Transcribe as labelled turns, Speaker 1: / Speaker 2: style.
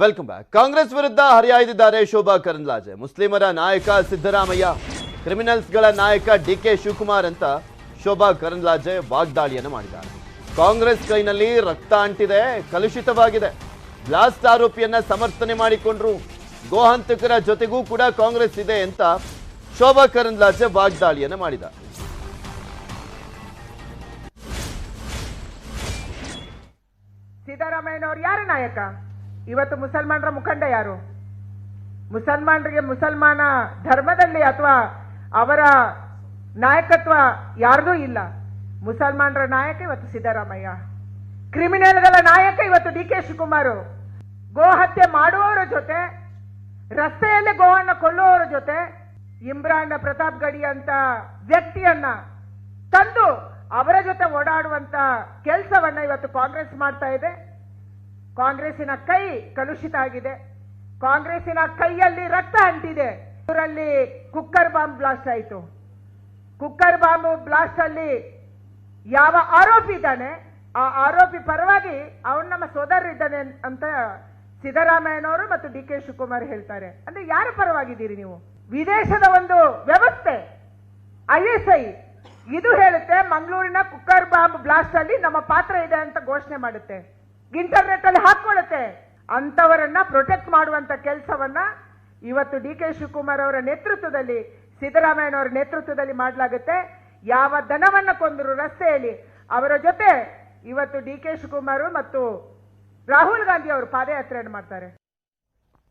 Speaker 1: Welcome back. Congress ವಿರುದ್ಧ ಹರಿಹಾಯ್ದಿದ್ದಾರೆ ಶೋಭಾ ಕರಂದ್ಲಾಜೆ. ಮುಸ್ಲಿಮರ ನಾಯಕ ಸಿದ್ದರಾಮಯ್ಯ, ಕ್ರಿಮಿನಲ್ಸ್ಗಳ ನಾಯಕ ಡಿಕೆ ಶಿವಕುಮಾರ್ ಅಂತ ಶೋಭಾ ಕರಂದ್ಲಾಜೆ ವಾಗ್ದಾಳಿಯನ್ನು ಮಾಡಿದ್ದಾರೆ. ಕಾಂಗ್ರೆಸ್ ಕೈನಲ್ಲಿ ರಕ್ತ ಅಂಟಿದೆ, ಕಲುಷಿತವಾಗಿದೆ. ಬ್ಲಾಸ್ಟ್ ಆರೋಪಿಯನ್ನ ಸಮರ್ಥನೆ ಮಾಡಿಕೊಂಡ್ರು. ಗೋಹಂತಕರ ಜೊತೆಗೂ ಕೂಡ ಕಾಂಗ್ರೆಸ್ ಇದೆ ಅಂತ ಶೋಭಾ ಕರಂದ್ಲಾಜೆ ವಾಗ್ದಾಳಿಯನ್ನು ಮಾಡಿದ್ದಾರೆ.
Speaker 2: ಸಿದ್ದರಾಮಯ್ಯನವರು ಯಾರ ನಾಯಕ? ಇವತ್ತು ಮುಸಲ್ಮಾನರ ಮುಖಂಡ ಯಾರು? ಮುಸಲ್ಮಾನರಿಗೆ ಮುಸಲ್ಮಾನ ಧರ್ಮದಲ್ಲಿ ಅಥವಾ ಅವರ ನಾಯಕತ್ವ ಯಾರ್ದೂ ಇಲ್ಲ. ಮುಸಲ್ಮಾನರ ನಾಯಕ ಇವತ್ತು ಸಿದ್ದರಾಮಯ್ಯ. ಕ್ರಿಮಿನಲ್ಗಳ ನಾಯಕ ಇವತ್ತು ಡಿಕೆ ಶಿವಕುಮಾರ್. ಗೋ ಹತ್ಯೆ ಮಾಡುವವರ ಜೊತೆ, ರಸ್ತೆಯಲ್ಲೇ ಗೋವನ್ನು ಕೊಳ್ಳುವವರ ಜೊತೆ ಇಮ್ರಾನ್ ಪ್ರತಾಪ್ ಗಡಿ ಅಂತ ವ್ಯಕ್ತಿಯನ್ನ ತಂದು ಅವರ ಜೊತೆ ಓಡಾಡುವಂತ ಕೆಲಸವನ್ನ ಇವತ್ತು ಕಾಂಗ್ರೆಸ್ ಮಾಡ್ತಾ ಇದೆ. ಕಾಂಗ್ರೆಸ್ಸಿನ ಕೈ ಕಲುಷಿತ ಆಗಿದೆ. ಕಾಂಗ್ರೆಸ್ಸಿನ ಕೈಯಲ್ಲಿ ರಕ್ತ ಅಂಟಿದೆ. ಇವರಲ್ಲಿ ಕುಕ್ಕರ್ ಬಾಂಬ್ ಬ್ಲಾಸ್ಟ್ ಆಯಿತು. ಕುಕ್ಕರ್ ಬಾಂಬ್ ಬ್ಲಾಸ್ಟ್ ಅಲ್ಲಿ ಯಾವ ಆರೋಪಿ ಇದ್ದಾನೆ, ಆ ಆರೋಪಿ ಪರವಾಗಿ ಅವನು ನಮ್ಮ ಸೋದರರಿದ್ದಾನೆ ಅಂತ ಸಿದ್ದರಾಮಯ್ಯನವರು ಮತ್ತು ಡಿ ಕೆ ಶಿವಕುಮಾರ್ ಹೇಳ್ತಾರೆ. ಅಂದ್ರೆ ಯಾರ ಪರವಾಗಿದ್ದೀರಿ ನೀವು? ವಿದೇಶದ ಒಂದು ವ್ಯವಸ್ಥೆ ISI ಇದು ಹೇಳುತ್ತೆ ಮಂಗಳೂರಿನ ಕುಕ್ಕರ್ ಬಾಂಬ್ ಬ್ಲಾಸ್ಟ್ ಅಲ್ಲಿ ನಮ್ಮ ಪಾತ್ರ ಇದೆ ಅಂತ ಘೋಷಣೆ ಮಾಡುತ್ತೆ, ಇಂಟರ್ನೆಟ್ ಅಲ್ಲಿ ಹಾಕೊಳ್ಳುತ್ತೆ. ಅಂತವರನ್ನ ಪ್ರೊಟೆಕ್ಟ್ ಮಾಡುವಂತ ಕೆಲಸವನ್ನ ಇವತ್ತು ಡಿ ಕೆ ಶಿವಕುಮಾರ್ ಅವರ ನೇತೃತ್ವದಲ್ಲಿ, ಸಿದ್ದರಾಮಯ್ಯನವರ ನೇತೃತ್ವದಲ್ಲಿ ಮಾಡಲಾಗುತ್ತೆ. ಯಾವ ದನವನ್ನ ಕೊಂದರು ರಸ್ತೆಯಲ್ಲಿ ಅವರ ಜೊತೆ ಇವತ್ತು ಡಿ ಕೆ ಶಿವಕುಮಾರ್ ಮತ್ತು ರಾಹುಲ್ ಗಾಂಧಿ ಅವರು ಪಾದಯಾತ್ರೆಯನ್ನು ಮಾಡ್ತಾರೆ.